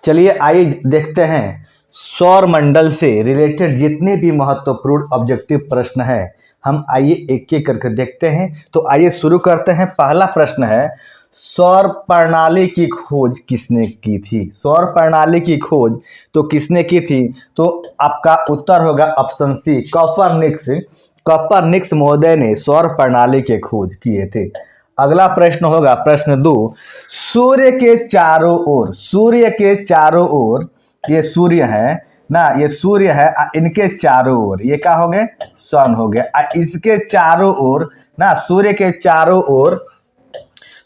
चलिए आइए देखते हैं सौर मंडल से रिलेटेड जितने भी महत्वपूर्ण ऑब्जेक्टिव प्रश्न है, हम आइए एक एक करके देखते हैं। तो आइए शुरू करते हैं। पहला प्रश्न है, सौर प्रणाली की खोज किसने की थी? सौर प्रणाली की खोज तो किसने की थी? तो आपका उत्तर होगा ऑप्शन सी, कॉपरनिकस। कॉपरनिकस महोदय ने सौर प्रणाली के खोज किए थे। अगला प्रश्न होगा प्रश्न 2, सूर्य के चारों ओर, सूर्य के चारों ओर, ये सूर्य है ना, ये सूर्य है, इनके चारों ओर ये क्या हो गए? सन हो गया। इसके चारों ओर ना, सूर्य के चारों ओर,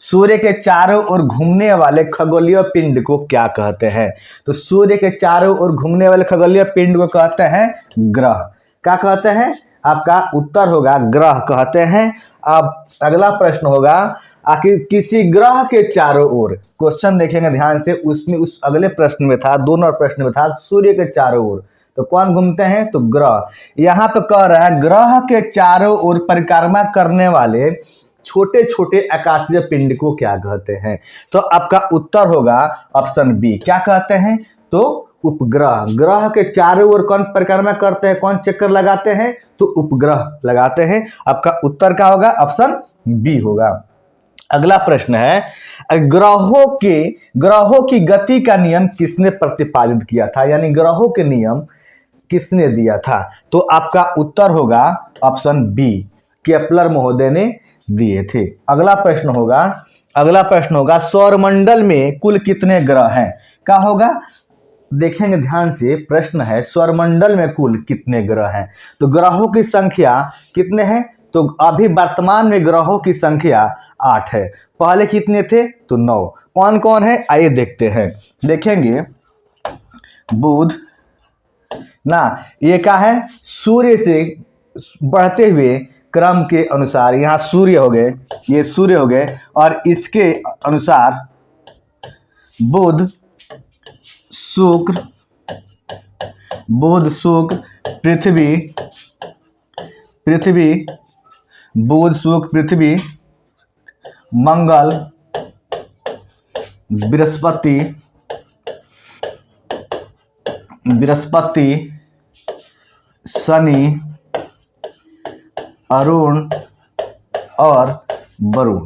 सूर्य के चारों ओर घूमने वाले खगोलीय पिंड को क्या कहते हैं? तो सूर्य के चारों ओर घूमने वाले खगोलीय पिंड को कहते हैं ग्रह। क्या कहते हैं? आपका उत्तर होगा ग्रह कहते हैं। अब अगला प्रश्न होगा, आखिर किसी ग्रह के चारों ओर, क्वेश्चन देखेंगे ध्यान से, उसमें उस अगले प्रश्न में था, दोनों प्रश्न में था सूर्य के चारों ओर, तो कौन घूमते हैं? तो ग्रह। यहाँ पे कह रहा है ग्रह के चारों ओर परिक्रमा करने वाले छोटे छोटे आकाशीय पिंड को क्या कहते हैं? तो आपका उत्तर होगा ऑप्शन बी, क्या कहते हैं? तो उपग्रह। ग्रह के चारों ओर कौन परिक्रमा करते हैं, कौन चक्कर लगाते हैं? तो उपग्रह लगाते हैं। आपका उत्तर क्या होगा? ऑप्शन बी होगा। अगला प्रश्न है, ग्रहों की गति का नियम किसने प्रतिपादित किया था? यानी ग्रहों के नियम किसने दिया था? तो आपका उत्तर होगा ऑप्शन बी, केपलर महोदय ने दिए थे। अगला प्रश्न होगा सौरमंडल में कुल कितने ग्रह हैं? क्या होगा? देखेंगे ध्यान से, प्रश्न है सौरमंडल में कुल कितने ग्रह हैं? तो ग्रहों की संख्या कितने हैं? तो अभी वर्तमान में ग्रहों की संख्या 8 है। पहले कितने थे? तो 9। कौन कौन है? आइए देखते हैं। देखेंगे बुध ना, ये क्या है? सूर्य से बढ़ते हुए क्रम के अनुसार यहाँ सूर्य हो गए, ये सूर्य हो गए, और इसके अनुसार बुध, शुक्र, बुध, शुक्र, पृथ्वी, मंगल, बृहस्पति, शनि, अरुण और वरुण।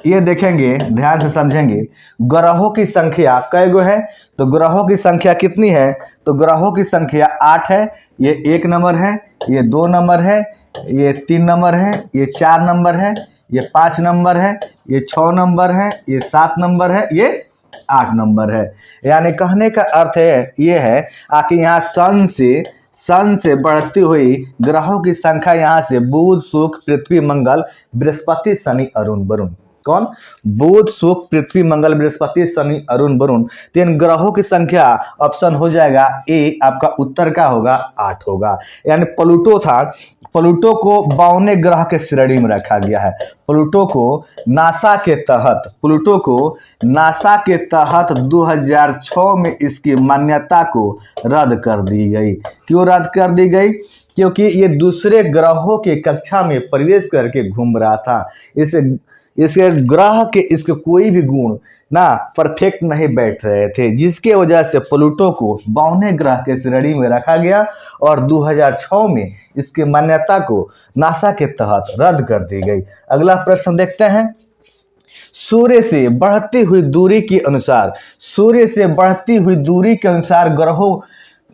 ये देखेंगे ध्यान से समझेंगे, ग्रहों की संख्या कै गो है? तो ग्रहों की संख्या कितनी है? तो ग्रहों की संख्या 8 है। ये 1 नंबर है, ये 2 नंबर है, ये 3 नंबर है, ये 4 नंबर है, ये 5 नंबर है, ये 6 नंबर है, ये 7 नंबर है, ये 8 नंबर है। यानी कहने का अर्थ है ये है कि यहाँ सन से बढ़ती हुई ग्रहों की संख्या यहाँ से बुध, शुक्र, पृथ्वी, मंगल, बृहस्पति, शनि, अरुण, वरुण। कौन? बुध, शुक्र, पृथ्वी, मंगल, बृहस्पति, शनि, अरुण, वरुण। 3 ग्रहों की संख्या ऑप्शन हो जाएगा ए। आपका उत्तर क्या होगा? 8 होगा। यानी प्लूटो था, प्लूटो को 52 ग्रह के श्रेणी में रखा गया है। प्लूटो को नासा के तहत 2006 में इसकी मान्यता को रद्द कर दी गई। क्यों रद्द कर दी गई? क्योंकि ये दूसरे ग्रहों के कक्षा में प्रवेश करके घूम रहा था। इसके ग्रह के इसके कोई भी गुण ना परफेक्ट नहीं बैठ रहे थे, जिसके वजह से प्लूटो को 52 ग्रह के श्रेणी में रखा गया और 2006 में इसकी मान्यता को नासा के तहत रद्द कर दी गई। अगला प्रश्न देखते हैं, सूर्य से बढ़ती हुई दूरी के अनुसार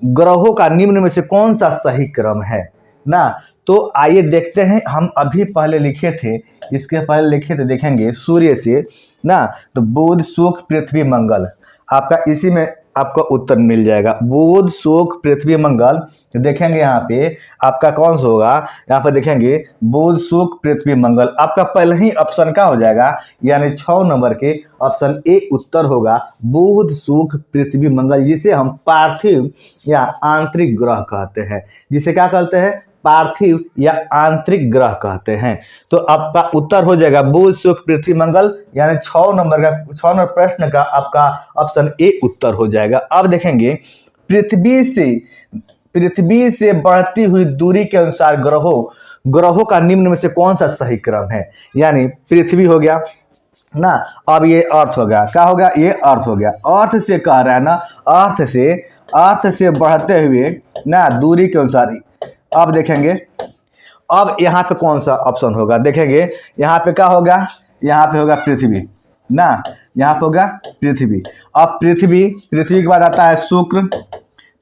ग्रहों का निम्न में से कौन सा सही क्रम है ना? तो आइए देखते हैं। हम अभी पहले लिखे थे, इसके पहले लिखे थे, देखेंगे सूर्य से ना, तो बुध, शुक्र, पृथ्वी, मंगल, आपका इसी में आपका उत्तर मिल जाएगा। बुध, शुक्र, पृथ्वी, मंगल। तो देखेंगे यहाँ पे आपका कौन सा होगा? यहाँ पर देखेंगे बुध, शुक्र, पृथ्वी, मंगल। आपका पहले ही ऑप्शन का हो जाएगा, यानी 6 नंबर के ऑप्शन ए उत्तर होगा बुध, शुक्र, पृथ्वी, मंगल, जिसे हम पार्थिव या आंतरिक ग्रह कहते हैं। जिसे क्या कहते हैं? पार्थिव या आंतरिक ग्रह कहते हैं। तो आपका उत्तर हो जाएगा बुध, शुक्र, पृथ्वी, मंगल, यानी 6 नंबर प्रश्न का आपका ऑप्शन ए उत्तर हो जाएगा। अब देखेंगे पृथ्वी से बढ़ती हुई दूरी के अनुसार ग्रहों का निम्न में से कौन सा सही क्रम है? यानी पृथ्वी हो गया, ना। अब ये अर्थ हो गया, क्या हो गया, ये अर्थ हो गया। अर्थ से कह रहा है ना, अर्थ से बढ़ते हुए ना दूरी के अनुसार। अब देखेंगे, अब यहाँ पे कौन सा ऑप्शन होगा, देखेंगे यहाँ पे क्या होगा, यहाँ पे होगा पृथ्वी ना, यहाँ पे होगा पृथ्वी। अब पृथ्वी के बाद आता है शुक्र,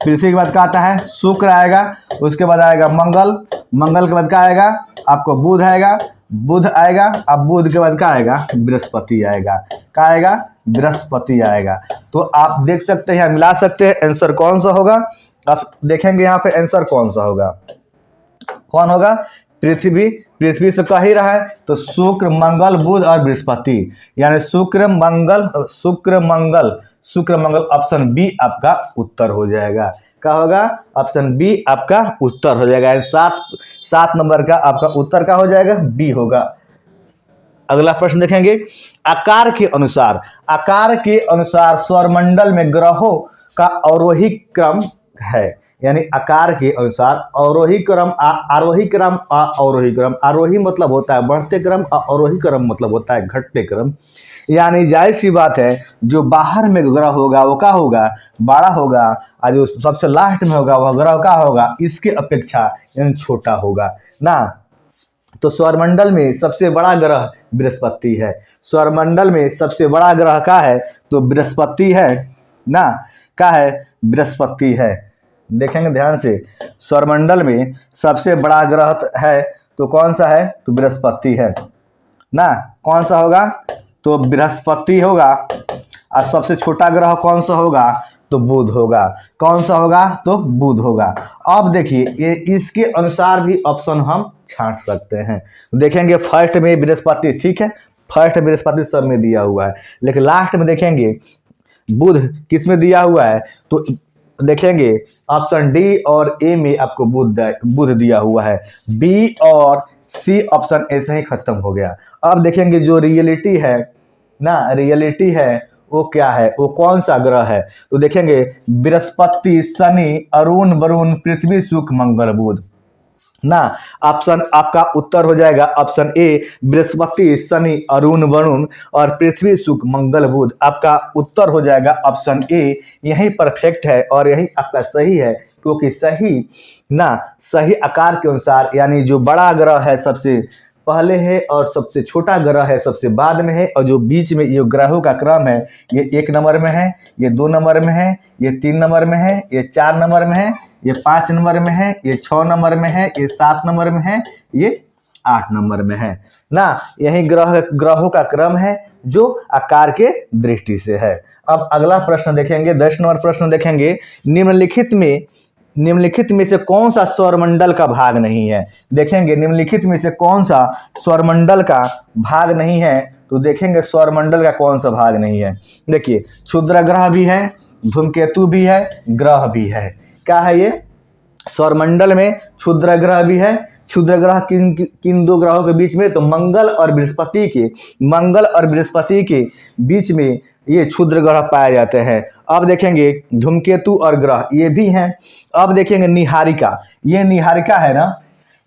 पृथ्वी के बाद क्या आता है, शुक्र आएगा, उसके बाद आएगा मंगल के बाद क्या आएगा, आपको बुध आएगा, अब बुध के बाद क्या आएगा, बृहस्पति आएगा, क्या आएगा, बृहस्पति आएगा। तो आप देख सकते हैं, मिला सकते हैं, आंसर कौन सा होगा। अब देखेंगे यहाँ पे आंसर कौन सा होगा, कौन होगा, पृथ्वी से कह ही रहा है, तो शुक्र मंगल बुध और बृहस्पति, यानी शुक्र मंगल ऑप्शन बी आपका उत्तर हो जाएगा। क्या होगा, ऑप्शन बी आपका उत्तर हो जाएगा। 7 नंबर का आपका उत्तर क्या हो जाएगा, बी होगा। अगला प्रश्न देखेंगे, आकार के अनुसार सौरमंडल में ग्रहों का अवरोही क्रम है, यानी आकार के अनुसार आरोही क्रम, आरोही मतलब होता है बढ़ते क्रम, अवरोही क्रम मतलब होता है घटते क्रम। यानी जाहिर सी बात है, जो बाहर में ग्रह होगा वो क्या होगा, बड़ा होगा, और जो सबसे लास्ट में होगा वह ग्रह क्या होगा, इसके अपेक्षा यानी छोटा होगा ना। तो सौरमंडल में सबसे बड़ा ग्रह बृहस्पति है, सौरमंडल में सबसे बड़ा ग्रह क्या है, तो बृहस्पति है ना, क्या है, बृहस्पति है। देखेंगे ध्यान से, सौरमंडल में सबसे बड़ा ग्रह है तो कौन सा है, तो बृहस्पति है ना। कौन सा होगा, तो बृहस्पति होगा। और सबसे छोटा ग्रह कौन सा होगा, तो बुध होगा। कौन सा होगा, तो बुध होगा। अब देखिए, ये इसके अनुसार भी ऑप्शन हम छांट सकते हैं। देखेंगे फर्स्ट में बृहस्पति, ठीक है, फर्स्ट बृहस्पति सब में दिया हुआ है, लेकिन लास्ट में देखेंगे बुध किस में दिया हुआ है, तो देखेंगे ऑप्शन डी और ए में आपको बुध दिया हुआ है, बी और सी ऑप्शन ऐसे ही खत्म हो गया। अब देखेंगे जो रियलिटी है ना, रियलिटी है वो क्या है, वो कौन सा ग्रह है, तो देखेंगे बृहस्पति शनि अरुण वरुण पृथ्वी शुक्र मंगल बुध ना। ऑप्शन आपका उत्तर हो जाएगा ऑप्शन ए, बृहस्पति शनि अरुण वरुण और पृथ्वी शुक्र मंगल बुध, आपका उत्तर हो जाएगा ऑप्शन ए। यही परफेक्ट है और यही आपका सही है, क्योंकि सही आकार के अनुसार, यानी जो बड़ा ग्रह है सबसे पहले है और सबसे छोटा ग्रह है सबसे बाद में है, और जो बीच में ये ग्रहों का क्रम है, ये 1 नंबर में है, ये 2 नंबर में है, ये 3 नंबर में है, ये 4 नंबर में है, ये 5 नंबर में है, ये 6 नंबर में है, ये 7 नंबर में है, ये 8 नंबर में है ना। यही ग्रहों का क्रम है जो आकार के दृष्टि से है। अब अगला प्रश्न देखेंगे, 10 नंबर प्रश्न देखेंगे, निम्नलिखित में से कौन सा सौरमंडल का भाग नहीं है। देखेंगे निम्नलिखित में से कौन सा सौरमंडल का भाग नहीं है, तो देखेंगे सौरमंडल का कौन सा भाग नहीं है। देखिए क्षुद्र ग्रह भी है, धूमकेतु भी है, ग्रह भी है। क्या है ये, सौरमंडल में क्षुद्र ग्रह भी है। क्षुद्र ग्रह किन 2 ग्रहों के बीच में, तो मंगल और बृहस्पति के बीच में ये क्षुद्र ग्रह पाए जाते हैं। अब देखेंगे धूमकेतु और ग्रह ये भी हैं। अब देखेंगे निहारिका, ये निहारिका है ना,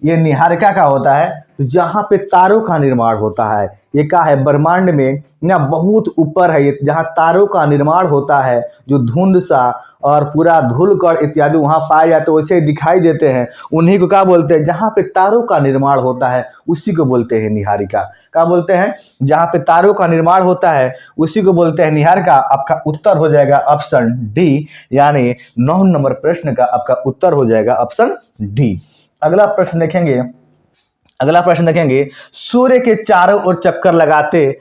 ये निहारिका का होता है तो जहाँ पे तारों का निर्माण होता है, ये क्या है, ब्रह्मांड में ना बहुत ऊपर है ये, जहाँ तारों का निर्माण होता है, जो धुंध सा और पूरा धूलकण इत्यादि वहाँ पाए जाते हैं, वैसे दिखाई देते हैं, उन्हीं को क्या बोलते हैं, जहाँ पे तारों का निर्माण होता है उसी को बोलते हैं निहारिका। क्या बोलते हैं, जहाँ पे तारों का निर्माण होता है उसी को बोलते हैं निहारिका। आपका उत्तर हो जाएगा ऑप्शन डी, यानी 9 नंबर प्रश्न का आपका उत्तर हो जाएगा ऑप्शन डी। अगला प्रश्न देखेंगे, सूर्य के चारों ओर चक्कर लगाते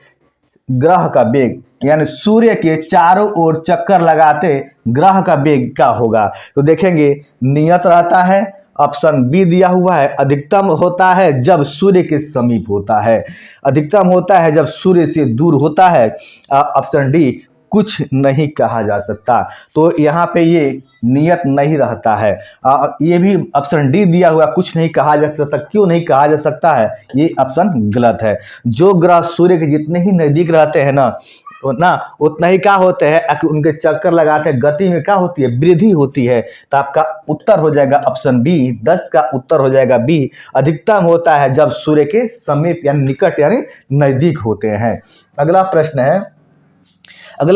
ग्रह का वेग, यानी सूर्य के चारों ओर चक्कर लगाते ग्रह का वेग क्या होगा। तो देखेंगे नियत रहता है, ऑप्शन बी दिया हुआ है, अधिकतम होता है जब सूर्य के समीप होता है, अधिकतम होता है जब सूर्य से दूर होता है, ऑप्शन डी कुछ नहीं कहा जा सकता। तो यहाँ पे ये नियत नहीं रहता है। ये भी ऑप्शन डी दिया हुआ, कुछ नहीं कहा जा सकता। क्यों नहीं कहा जा सकता है, ये ऑप्शन गलत है। जो ग्रह सूर्य के जितने ही नज़दीक रहते हैं ना, ना उतना ही क्या होते हैं कि उनके चक्कर लगाते हैं, गति में क्या होती है, वृद्धि होती है। तो आपका उत्तर हो जाएगा ऑप्शन बी, 10 का उत्तर हो जाएगा बी। अधिकतम होता है जब सूर्य के समीप यानी निकट यानी नजदीक होते हैं। अगला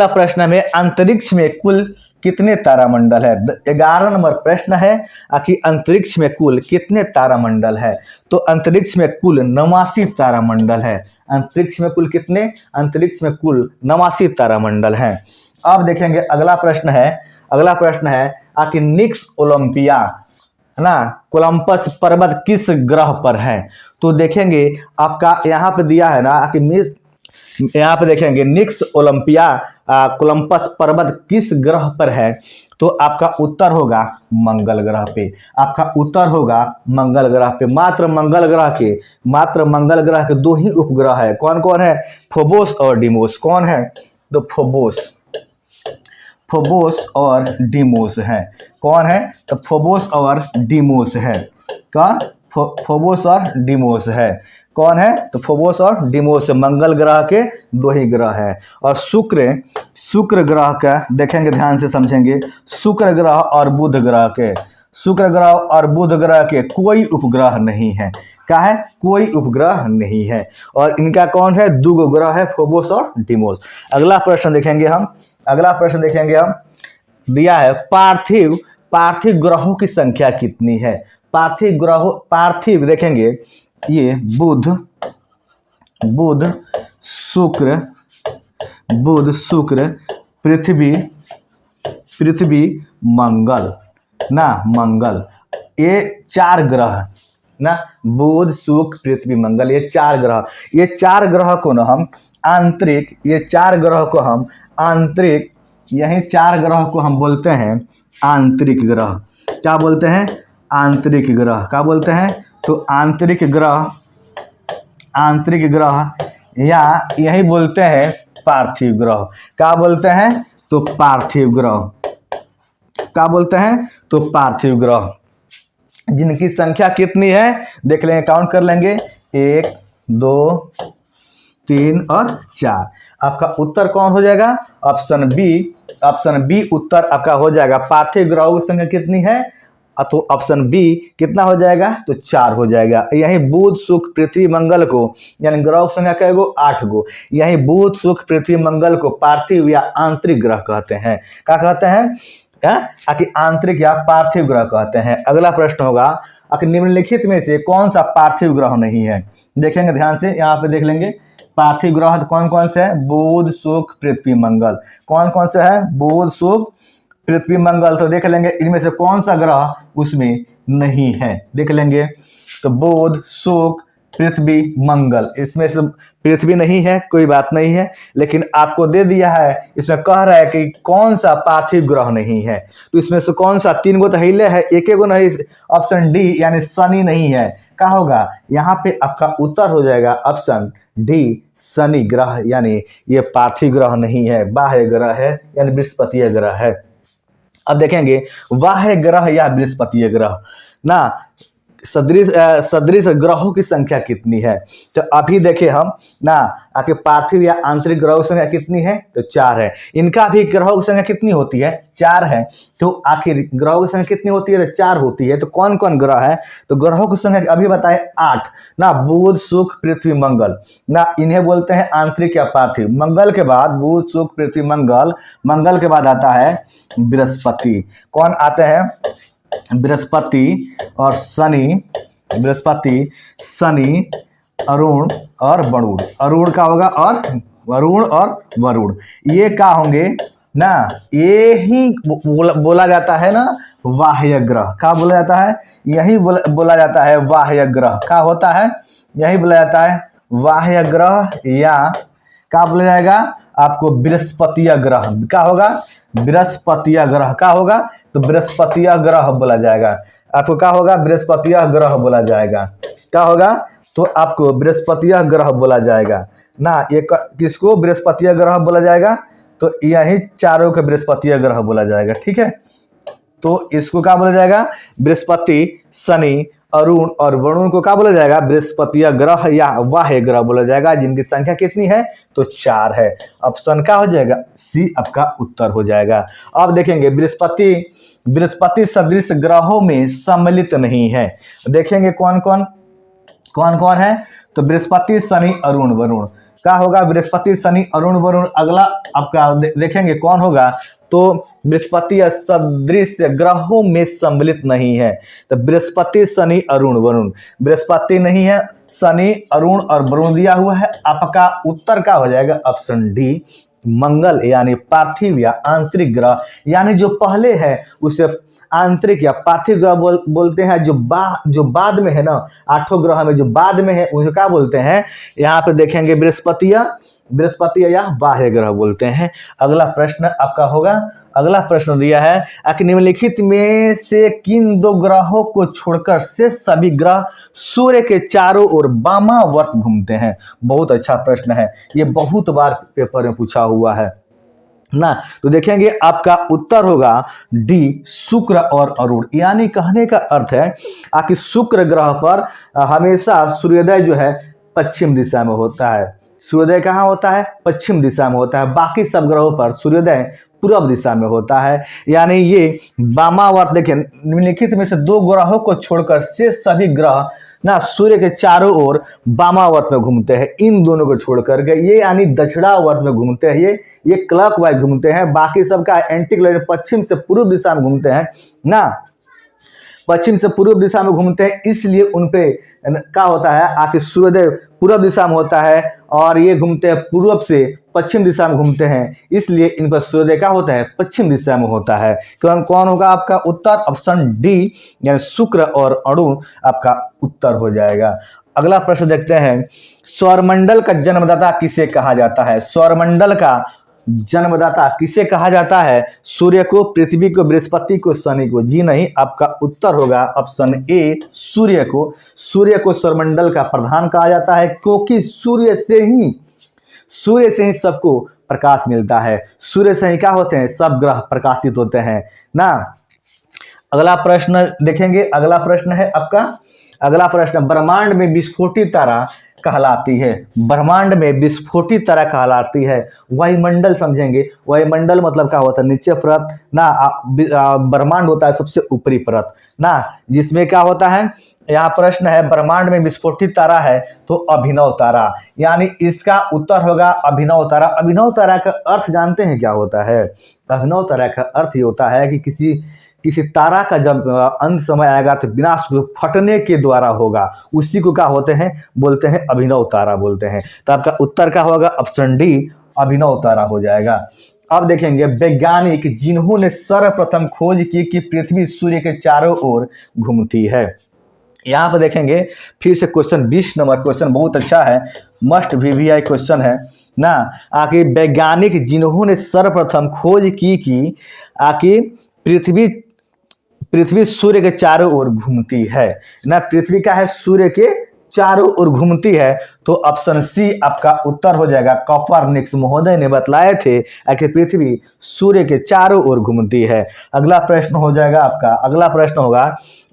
प्रश्न में अंतरिक्ष में कुल कितने तारामंडल है। 11 नंबर प्रश्न है कि अंतरिक्ष में कुल कितने तारामंडल है। तो अंतरिक्ष में कुल 89 तारामंडल है। अंतरिक्ष में कुल कितने, अंतरिक्ष में कुल 89 तारामंडल हैं। अब देखेंगे अगला प्रश्न है कि निक्स ओलंपिया ना कोलंबस पर्वत किस ग्रह पर है। तो देखेंगे आपका यहाँ पे दिया है ना कि यहाँ पे देखेंगे निक्स ओलंपिया कोलंबस पर्वत किस ग्रह पर है। तो आपका उत्तर होगा मंगल ग्रह पे। आपका उत्तर होगा मंगल ग्रह पे। मात्र मंगल ग्रह के 2 ही उपग्रह है। कौन कौन है, फोबोस और डिमोस। कौन है, तो फोबोस और डिमोस है। कौन है, तो फोबोस और डिमोस है। कौन, फोबोस और डिमोस है। कौन है, तो फोबोस और डिमोस। मंगल ग्रह के 2 ही ग्रह है। और शुक्र ग्रह का देखेंगे, ध्यान से समझेंगे। शुक्र ग्रह और बुध ग्रह के कोई उपग्रह नहीं है। क्या है, कोई उपग्रह नहीं है। और इनका कौन है, 2 ग्रह है, फोबोस और डिमोस। अगला प्रश्न देखेंगे हम दिया है पार्थिव ग्रहों की संख्या कितनी है। पार्थिव देखेंगे, ये बुध शुक्र पृथ्वी मंगल ये 4 ग्रह ना, बुध शुक्र पृथ्वी मंगल, ये 4 ग्रह। ये 4 ग्रह को ना हम आंतरिक, यही 4 ग्रह को हम बोलते हैं आंतरिक ग्रह। क्या बोलते हैं, आंतरिक ग्रह। क्या बोलते हैं, तो आंतरिक ग्रह या यही बोलते हैं पार्थिव ग्रह। क्या बोलते हैं, तो पार्थिव ग्रह। क्या बोलते हैं, तो पार्थिव ग्रह। जिनकी संख्या कितनी है देख लेंगे, काउंट कर लेंगे, 1 2 3 और 4। आपका उत्तर कौन हो जाएगा, ऑप्शन बी उत्तर आपका हो जाएगा। पार्थिव ग्रहों की संख्या कितनी है, तो ऑप्शन बी कितना हो जाएगा, तो 4 हो जाएगा। यही बुध शुक्र पृथ्वी मंगल को, यानी ग्रह संख्या क्या गो, 8 गो। यही बुध शुक्र पृथ्वी मंगल को पार्थिव या आंतरिक ग्रह कहते हैं। क्या कहते हैं, कि आंतरिक या पार्थिव ग्रह कहते हैं। अगला प्रश्न होगा कि निम्नलिखित में से कौन सा पार्थिव ग्रह नहीं है। देखेंगे ध्यान से, यहाँ पे देख लेंगे पार्थिव ग्रह कौन कौन से है, बुध शुक्र पृथ्वी मंगल। कौन कौन से है, बुध शुक्र पृथ्वी मंगल। तो देख लेंगे इनमें से कौन सा ग्रह उसमें नहीं है। देख लेंगे, तो बुध शुक्र पृथ्वी मंगल, इसमें से पृथ्वी नहीं है, कोई बात नहीं है। लेकिन आपको दे दिया है, इसमें कह रहा है कि कौन सा पार्थिव ग्रह नहीं है। तो इसमें से कौन सा, 3 गो तो हिले है, 1 गो नहीं, ऑप्शन डी यानी शनि नहीं है। क्या होगा, यहाँ पे आपका उत्तर हो जाएगा ऑप्शन डी शनि ग्रह, यानी ये पार्थिव ग्रह नहीं है, बाह्य ग्रह है, यानी बृहस्पतिय ग्रह है। अब देखेंगे बाह्य ग्रह या बृहस्पतिय ग्रह ना, सदृश ग्रहों की संख्या कितनी है। तो अभी देखे हम ना आके पार्थिव या आंतरिक ग्रहों की संख्या कितनी है, तो 4 है। इनका भी ग्रहों की संख्या कितनी होती है, 4 है। तो आखिर ग्रहों की संख्या कितनी होती है, तो 4 होती है। तो कौन कौन ग्रह है, तो ग्रहों की संख्या अभी बताए 8 ना, बुध शुक्र पृथ्वी मंगल ना, इन्हें बोलते हैं आंतरिक या पार्थिव। मंगल के बाद बुध शुक्र पृथ्वी मंगल, मंगल के बाद आता है बृहस्पति। कौन आते हैं, बृहस्पति और शनि, अरुण और वरुण। अरुण का होगा और वरुण, ये क्या होंगे ना, ये ही बोला जाता है ना बाह्य ग्रह। क्या बोला जाता है, यही बोला जाता है बाह्य ग्रह। क्या होता है, यही बोला जाता है बाह्य ग्रह, या क्या बोला जाएगा आपको, बृहस्पतिय ग्रह। क्या होगा, बृहस्पतिय ग्रह। क्या होगा, तो बृहस्पतिय ग्रह बोला जाएगा। आपको क्या होगा, बृहस्पतिय ग्रह बोला जाएगा। क्या होगा, तो आपको बृहस्पतिय ग्रह बोला जाएगा ना। ये किसको बृहस्पतिय ग्रह बोला जाएगा, तो यही चारों के बृहस्पतिय ग्रह बोला जाएगा। ठीक है, तो इसको क्या बोला जाएगा, बृहस्पति शनि अरुण और वरुण को क्या बोला जाएगा, बृहस्पतिय ग्रह या वाह्य ग्रह बोला जाएगा, जिनकी संख्या कितनी है, तो 4 है। ऑप्शन क्या हो जाएगा, सी आपका उत्तर हो जाएगा। अब देखेंगे बृहस्पति सदृश ग्रहों में सम्मिलित नहीं है। देखेंगे कौन कौन है, तो बृहस्पति शनि अरुण वरुण क्या होगा, बृहस्पति शनि अरुण वरुण। अगला आपका देखेंगे कौन होगा, तो बृहस्पति सदृश ग्रहों में सम्मिलित नहीं है। तो बृहस्पति शनि अरुण वरुण, बृहस्पति नहीं है, शनि अरुण और वरुण दिया हुआ है। आपका उत्तर क्या हो जाएगा, ऑप्शन डी मंगल यानी पार्थिव या आंतरिक ग्रह, यानी जो पहले है उसे आंतरिक या पार्थिव ग्रह बोलते हैं। जो बाद में है ना, 8 ग्रह में जो बाद में है उसे क्या बोलते हैं, यहाँ पे देखेंगे बृहस्पति या बाह्य ग्रह बोलते हैं। अगला प्रश्न आपका होगा, अगला प्रश्न दिया है कि निम्नलिखित में से किन 2 ग्रहों को छोड़कर से सभी ग्रह सूर्य के चारों ओर वामावर्त घूमते हैं। बहुत अच्छा प्रश्न है, ये बहुत बार पेपर में पूछा हुआ है ना। तो देखेंगे आपका उत्तर होगा डी शुक्र और अरुण, यानी कहने का अर्थ है कि शुक्र ग्रह पर हमेशा सूर्योदय जो है पश्चिम दिशा में होता है। सूर्योदय कहाँ होता है, पश्चिम दिशा में होता है। बाकी सब ग्रहों पर सूर्योदय पूर्व दिशा में होता है, यानी ये वामावर्त। देखिए निम्नलिखित में से 2 ग्रहों को छोड़कर से सभी ग्रह ना सूर्य के चारों ओर वामावर्त में घूमते हैं। इन दोनों को छोड़कर के ये यानी दक्षिणावर्त में घूमते हैं, ये क्लॉकवाइज घूमते हैं। बाकी सबका एंटी क्लॉक पश्चिम से पूर्व दिशा में घूमते हैं ना, पश्चिम से पूर्व दिशा में घूमते हैं। इसलिए उनपे क्या होता है आके सूर्योदय पूर्व दिशा में होता है और ये घूमते हैं पूर्व से पश्चिम दिशा में घूमते हैं, इसलिए इन पर सूर्योदय क्या होता है, पश्चिम दिशा में होता है। कौन होगा आपका उत्तर, ऑप्शन डी यानी शुक्र और अरुण आपका उत्तर हो जाएगा। अगला प्रश्न देखते हैं, सौरमंडल का जन्मदाता किसे कहा जाता है। सौरमंडल का जन्मदाता किसे कहा जाता है, सूर्य को, पृथ्वी को, बृहस्पति को, शनि को। जी नहीं, आपका उत्तर होगा ऑप्शन ए सूर्य को। सूर्य को सौरमंडल का प्रधान कहा जाता है, क्योंकि सूर्य से ही सबको प्रकाश मिलता है। सूर्य से ही क्या होते हैं, सब ग्रह प्रकाशित होते हैं ना। अगला प्रश्न देखेंगे, अगला प्रश्न है आपका, अगला प्रश्न ब्रह्मांड में विस्फोटित तारा कहलाती है। ब्रह्मांड में विस्फोटित तारा कहलाती है। वायुमंडल समझेंगे, वायुमंडल मतलब क्या होता है, नीचे परत ना, ब्रह्मांड होता है सबसे ऊपरी परत ना, जिसमें क्या होता है, यहाँ प्रश्न है ब्रह्मांड में विस्फोटित तारा है तो अभिनव तारा, यानी इसका उत्तर होगा अभिनव तारा। अभिनव तारा का अर्थ जानते हैं क्या होता है, अभिनव तारा का अर्थ ये होता है कि किसी तारा का जब अंत समय आएगा तो विनाश फटने के द्वारा होगा, उसी को क्या होते हैं, बोलते हैं अभिनव तारा बोलते हैं। तो आपका उत्तर क्या होगा, ऑप्शन डी अभिनव तारा हो जाएगा। अब देखेंगे वैज्ञानिक जिन्होंने सर्वप्रथम खोज की कि पृथ्वी सूर्य के चारों ओर घूमती है। यहाँ पर देखेंगे फिर से क्वेश्चन 20 नंबर क्वेश्चन बहुत अच्छा है, मस्ट वीवीआई क्वेश्चन है ना। आखिर वैज्ञानिक जिन्होंने सर्वप्रथम खोज की कि आखिर पृथ्वी सूर्य के चारों ओर घूमती है ना, पृथ्वी का है सूर्य के चारों ओर घूमती है, तो ऑप्शन सी आपका उत्तर हो जाएगा। कोपरनिकस महोदय ने बतलाए थे कि पृथ्वी सूर्य के चारों ओर घूमती है। अगला प्रश्न हो जाएगा आपका, अगला प्रश्न होगा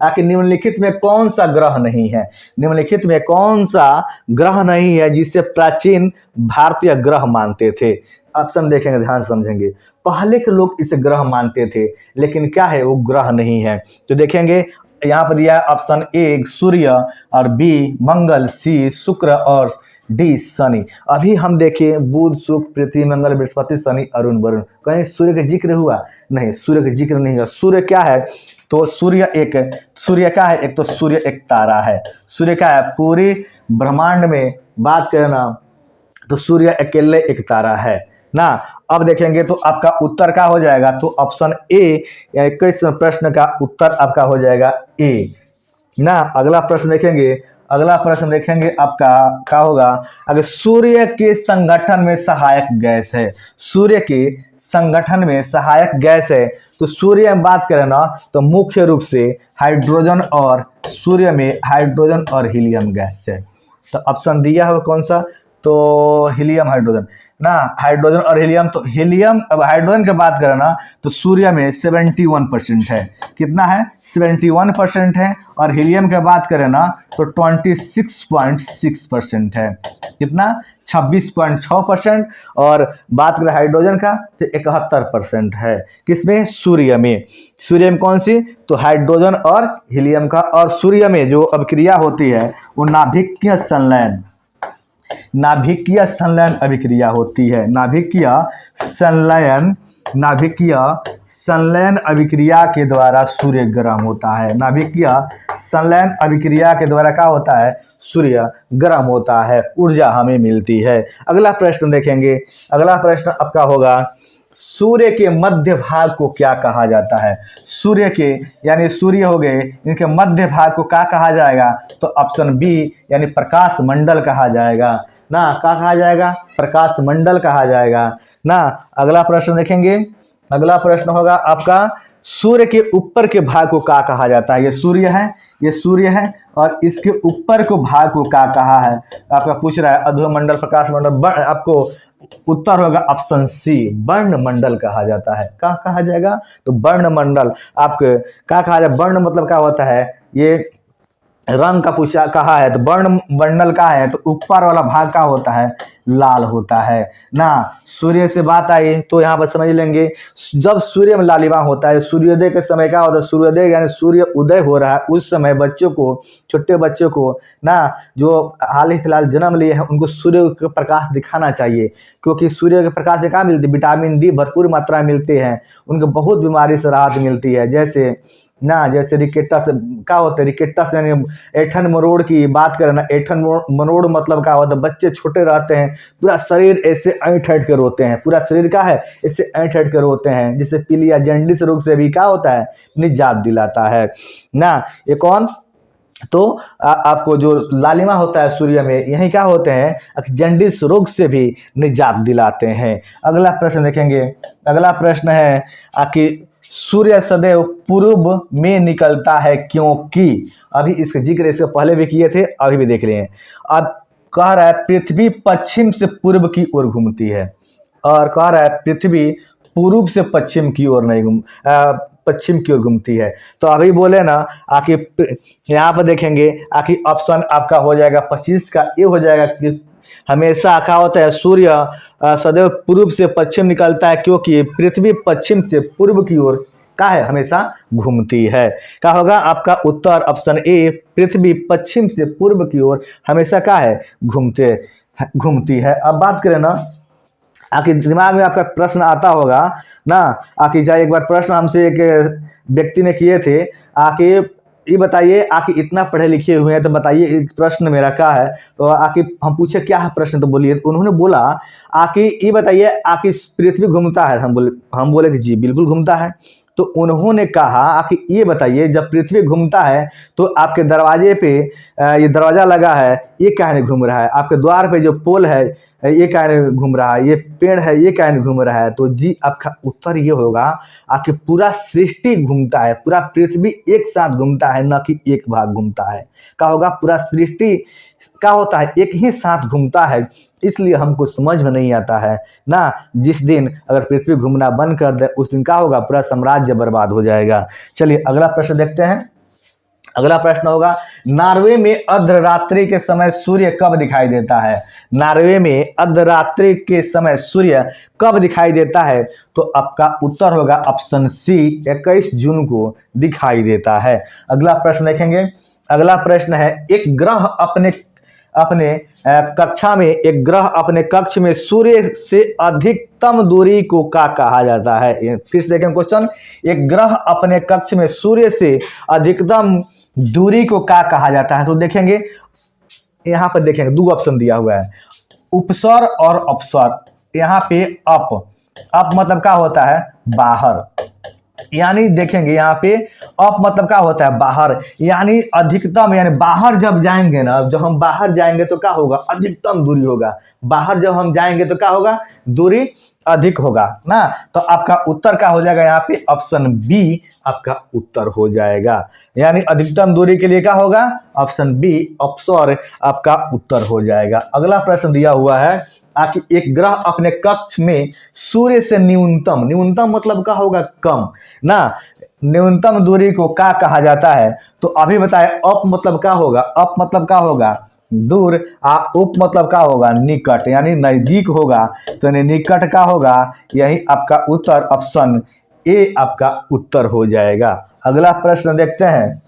कि निम्नलिखित में कौन सा ग्रह नहीं है, निम्नलिखित में कौन सा ग्रह नहीं है जिसे प्राचीन भारतीय ग्रह मानते थे। ऑप्शन देखेंगे, ध्यान समझेंगे। पहले के लोग इसे ग्रह मानते थे, लेकिन क्या है, वो ग्रह नहीं है। तो देखेंगे यहाँ पर दिया है ऑप्शन ए सूर्य और बी मंगल, सी शुक्र और डी शनि। अभी हम देखें बुध शुक्र पृथ्वी मंगल बृहस्पति शनि अरुण वरुण, कहीं सूर्य का जिक्र हुआ नहीं, सूर्य का जिक्र नहीं हुआ। सूर्य क्या है, तो सूर्य क्या है, एक तो सूर्य एक तारा है। सूर्य क्या है, पूरी ब्रह्मांड में बात करना तो सूर्य अकेले एक तारा है ना। अब देखेंगे तो आपका उत्तर क्या हो जाएगा, तो ऑप्शन ए 21 प्रश्न का उत्तर आपका हो जाएगा ए ना। अगला प्रश्न देखेंगे, अगला प्रश्न देखेंगे आपका क्या होगा, अगर सूर्य के संगठन में सहायक गैस है, सूर्य के संगठन में सहायक गैस है, तो सूर्य में बात करें ना तो मुख्य रूप से हाइड्रोजन, और सूर्य में हाइड्रोजन और हीलियम गैस है। तो ऑप्शन दिया होगा कौन सा, तो हीलियम हाइड्रोजन। ना हाइड्रोजन और हीलियम। तो हीलियम, अब हाइड्रोजन की बात करें ना तो सूर्य में 71% है। कितना है? 71% है। और हीलियम की बात करें ना तो 26.6% है। कितना? 26.6%। और बात करें हाइड्रोजन का तो 71% है। किसमें? सूर्य में। सूर्य में कौन सी? तो हाइड्रोजन और हीलियम का। और सूर्य में जो अभिक्रिया होती है वो नाभिकीय संलयन, नाभिकीय संलयन अभिक्रिया होती है। नाभिकीय संलयन, नाभिकीय संलयन अभिक्रिया के द्वारा सूर्य गर्म होता है। नाभिकीय संलयन अभिक्रिया के द्वारा क्या होता है? सूर्य गर्म होता है, ऊर्जा हमें मिलती है। अगला प्रश्न देखेंगे। अगला प्रश्न आपका होगा, सूर्य के मध्य भाग को क्या कहा जाता है? सूर्य के, यानी सूर्य हो गए, इनके मध्य भाग को क्या कहा जाएगा? तो ऑप्शन बी यानी प्रकाश मंडल कहा जाएगा ना। क्या कहा जाएगा? प्रकाश मंडल कहा जाएगा ना। अगला प्रश्न देखेंगे। अगला प्रश्न होगा आपका, सूर्य के ऊपर के भाग को क्या कहा जाता है? ये सूर्य है, ये सूर्य है, और इसके ऊपर को भाग को क्या कहा है? आपका पूछ रहा है अधोमंडल, प्रकाश मंडल। आपको उत्तर होगा ऑप्शन सी, वर्णमंडल कहा जाता है। क्या कहा जाएगा? तो वर्णमंडल। आपके क्या कहा जाए? वर्ण मतलब क्या होता है? ये रंग का पूछा कहा है तो वर्णमंडल का है तो ऊपर वाला भाग का होता है? लाल होता है ना। सूर्य से बात आई तो यहाँ पर समझ लेंगे, जब सूर्य में लालिमा होता है, सूर्योदय के समय क्या होता है? सूर्योदय यानी सूर्य उदय हो रहा है, उस समय बच्चों को, छोटे बच्चों को ना, जो हाल ही फिलहाल जन्म लिए हैं, उनको सूर्य का प्रकाश दिखाना चाहिए, क्योंकि सूर्य के प्रकाश से क्या मिलती है? विटामिन डी भरपूर मात्रा में मिलते हैं, उनको बहुत बीमारी से राहत मिलती है। जैसे ना, जैसे रिकेटस क्या होता है? रिकेटस यानी ऐठन मरोड़ की बात करें ना, ऐठन मरोड़ मतलब क्या होता है? बच्चे छोटे रहते हैं, पूरा शरीर ऐसे ऐंठ ऐंठ कर रोते हैं, पूरा शरीर क्या है? ऐसे ऐंठ ऐंठ कर रोते हैं, जिससे पीलिया जैंडिस रोग से भी क्या होता है? निजात दिलाता है ना। ये कौन? तो आपको जो लालिमा होता है सूर्य में, यही क्या होते हैं? जैंडिस रोग से भी निजात दिलाते हैं। अगला प्रश्न देखेंगे। अगला प्रश्न है कि सूर्य सदैव पूर्व में निकलता है क्योंकि? अभी इसका जिक्र इससे पहले भी किए थे, अभी भी देख रहे हैं। अब कह रहा है पृथ्वी पश्चिम से पूर्व की ओर घूमती है, और कह रहा है पृथ्वी पूर्व से पश्चिम की ओर नहीं पश्चिम की ओर घूमती है। तो अभी बोले ना आखिर यहाँ पर देखेंगे, आखिर ऑप्शन आपका हो जाएगा 25 का ये हो जाएगा कि हमेशा क्या होता है? सूर्य सदैव पूर्व से पश्चिम निकलता है क्योंकि पृथ्वी पश्चिम से पूर्व की ओर क्या है? हमेशा घूमती है। क्या होगा आपका उत्तर? ऑप्शन ए, पृथ्वी पश्चिम से पूर्व की ओर हमेशा क्या है? घूमती है। अब बात करें ना, आखिर दिमाग में आपका प्रश्न आता होगा ना, आखिर जाए एक बार प्रश्न हमसे एक व्यक्ति ने किए थे, आखिर ये बताइए, आखिर इतना पढ़े लिखे हुए हैं तो बताइए प्रश्न मेरा क्या है? तो आखिर हम पूछे क्या है प्रश्न, तो बोलिए। तो उन्होंने बोला आखिर ये बताइए, आखिर पृथ्वी घूमता है? हम बोले कि जी बिल्कुल घूमता है। तो उन्होंने कहा आखिर ये बताइए, जब पृथ्वी घूमता है तो आपके दरवाजे पे ये दरवाजा लगा है, ये काहे नहीं घूम रहा है? आपके द्वार पे जो पोल है ये काहे नहीं घूम रहा है? ये पेड़ है ये काहे नहीं घूम रहा है? तो जी आपका उत्तर ये होगा, आखिर पूरा सृष्टि घूमता है, पूरा पृथ्वी एक साथ घूमता है, न कि एक भाग घूमता है। क्या होगा? पूरा सृष्टि क्या होता है? एक ही साथ घूमता है, इसलिए हमको समझ में नहीं आता है ना। जिस दिन अगर पृथ्वी घूमना बंद कर दे उस दिन क्या होगा? पूरा साम्राज्य बर्बाद हो जाएगा। चलिए अगला प्रश्न देखते हैं। अगला प्रश्न होगा, नॉर्वे में अर्धरात्रि के समय सूर्य कब दिखाई देता है? नॉर्वे में अर्धरात्रि के समय सूर्य कब दिखाई देता है? तो आपका उत्तर होगा ऑप्शन सी, 21 जून को दिखाई देता है। अगला प्रश्न देखेंगे। अगला प्रश्न है, एक ग्रह अपने कक्षा में, एक ग्रह अपने कक्ष में सूर्य से अधिकतम दूरी को क्या कहा जाता है? फिर से देखें क्वेश्चन, एक ग्रह अपने कक्ष में सूर्य से अधिकतम दूरी को क्या कहा जाता है? तो देखेंगे यहाँ पर, देखेंगे दो ऑप्शन दिया हुआ है, उपसर और अपसर। यहाँ पे अप मतलब क्या होता है? बाहर, यानी देखेंगे यहाँ पे अप मतलब क्या होता है? बाहर, यानी अधिकतम, यानी बाहर जब जाएंगे ना, जब हम बाहर जाएंगे तो क्या होगा? अधिकतम दूरी होगा। बाहर जब हम जाएंगे तो क्या होगा? दूरी अधिक होगा ना। तो आपका उत्तर क्या हो जाएगा? यहाँ पे ऑप्शन बी आपका उत्तर हो जाएगा, यानी अधिकतम दूरी के लिए क्या होगा? ऑप्शन बी, अपसर आपका उत्तर हो जाएगा। अगला प्रश्न दिया हुआ है, कि एक ग्रह अपने कक्ष में सूर्य से न्यूनतम, न्यूनतम मतलब क्या होगा, कम ना, न्यूनतम दूरी को क्या कहा जाता है? तो अभी बताए अप मतलब क्या होगा, अप मतलब क्या होगा, दूर, उप मतलब क्या होगा, निकट, यानी नजदीक होगा। तो निकट का होगा, यही आपका उत्तर, ऑप्शन ए आपका उत्तर हो जाएगा। अगला प्रश्न देखते हैं।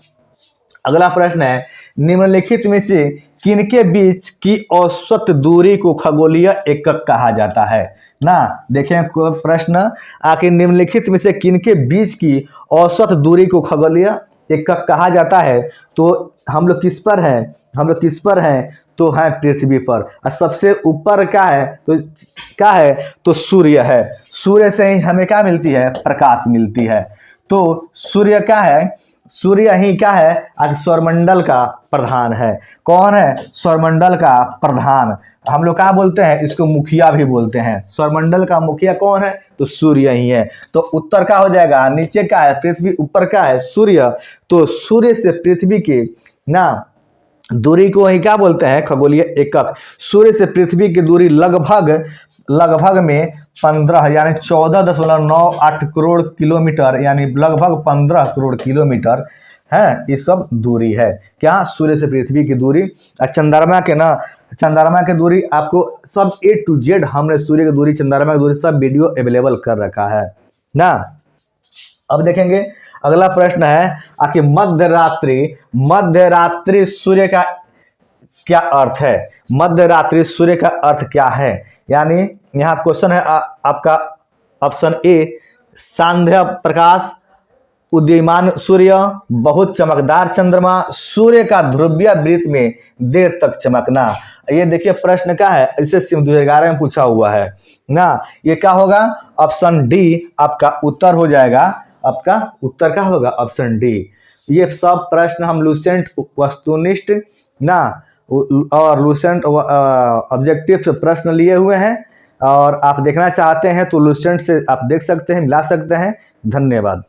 अगला प्रश्न है, निम्नलिखित में से किनके बीच की औसत दूरी को खगोलीय एकक कहा जाता है? ना देखें प्रश्न, आखिर निम्नलिखित में से किनके बीच की औसत दूरी को खगोलीय एकक कहा जाता है? तो हम लोग किस पर हैं, हम लोग किस पर हैं? तो है पृथ्वी पर। और सबसे ऊपर क्या है, तो क्या है, तो सूर्य है। सूर्य से ही हमें क्या मिलती है, प्रकाश मिलती है। तो सूर्य क्या है, सूर्य ही क्या है, आज सौरमंडल का प्रधान है। कौन है, सौरमंडल का प्रधान। हम लोग क्या बोलते हैं, इसको मुखिया भी बोलते हैं। सौरमंडल का मुखिया कौन है, तो सूर्य ही है। तो उत्तर क्या हो जाएगा, नीचे क्या है पृथ्वी, ऊपर क्या है सूर्य। तो सूर्य से पृथ्वी के ना दूरी को ही क्या बोलते हैं, खगोलीय एकक। सूर्य से पृथ्वी की दूरी लगभग में 15 यानी 14.98 करोड़ किलोमीटर, यानी लगभग 15 करोड़ किलोमीटर है। ये सब दूरी है क्या, सूर्य से पृथ्वी की दूरी। चंद्रमा के ना, चंद्रमा की दूरी आपको सब A to Z, हमने सूर्य की दूरी, चंद्रमा की दूरी सब वीडियो अवेलेबल कर रखा है ना। अब देखेंगे अगला प्रश्न है, कि मध्य रात्रि सूर्य का क्या अर्थ है? मध्य रात्रि सूर्य का अर्थ क्या है? यानी यहाँ क्वेश्चन है आपका ऑप्शन ए, सांध्य प्रकाश, उदीयमान सूर्य, बहुत चमकदार चंद्रमा, सूर्य का ध्रुवीय वृत्त में देर तक चमकना। ये देखिए प्रश्न क्या है, इसे 2011 में पूछा हुआ है ना। ये क्या होगा, ऑप्शन डी आपका उत्तर हो जाएगा। आपका उत्तर क्या होगा, ऑप्शन डी। ये सब प्रश्न हम लूसेंट वस्तुनिष्ठ ना और लूसेंट ऑब्जेक्टिव से प्रश्न लिए हुए हैं, और आप देखना चाहते हैं तो लूसेंट से आप देख सकते हैं, मिला सकते हैं। धन्यवाद।